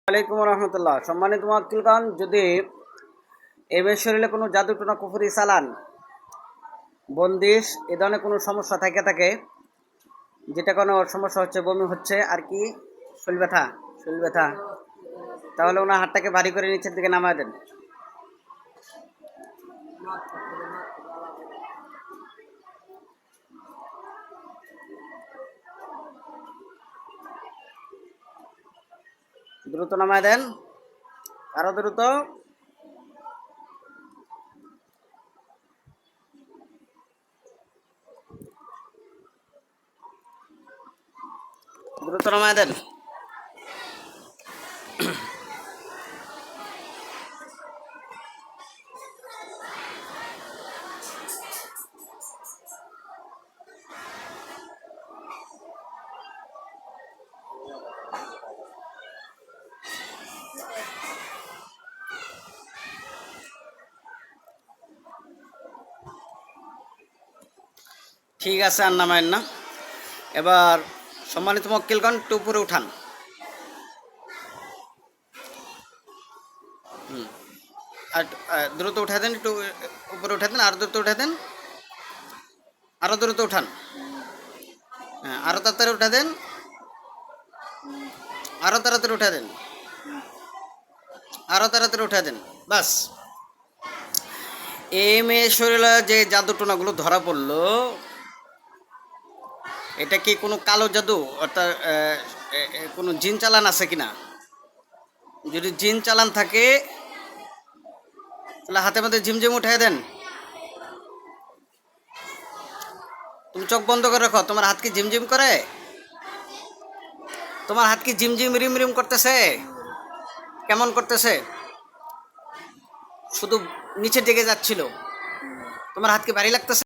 ওয়ালাইকুম রহমতুল্লাহ। সম্মানিত মুআক্কিলগণ, যদি এবার শরীরে কোনো জাদুটোনা কুফরি চালান, বন্দিশ এ ধরনের কোনো সমস্যা থাকে যেটা কোনো সমস্যা হচ্ছে, বমি হচ্ছে আর কি, শরীর ব্যথা, তাহলে ওনার হাতটাকে ভারী করে নিচের দিকে নামায় দেন। দ্রুত নামায় দেন, আরো দ্রুত। দ্রুত নামায় দেন। ঠিক আছে, আর নামায়েন না। এবার সম্মানিত মুআক্কিলগণ, একটু উপরে উঠান। আর দ্রুত উঠা দেন, একটু উপরে উঠা দেন, আর দ্রুত উঠা দেন, আরো দ্রুত উঠান। হ্যাঁ, আরো তাড়াতাড়ি উঠা দেন, আরো তাড়াতাড়ি উঠা দেন, আরো তাড়াতাড়ি উঠা দেন। বাস, এই মেয়ে শরীরে যে জাদুটোনাগুলো ধরা পড়লো, এটা কি কোনো কালো জাদু, অর্থাৎ কোনো জিন চালান আছে কিনা? যদি জিন চালান থাকে তাহলে হাতে মধ্যে ঝিমঝিম উঠাই দেন। তুমি চোখ বন্ধ করে রাখো। তোমার হাত কি ঝিমঝিম করে? তোমার হাত কি ঝিমঝিম রিম রিম করতেছে? কেমন করতেছে? শুধু নিচের দিকে যাচ্ছিল। তোমার হাত কি ভারী লাগতেছে?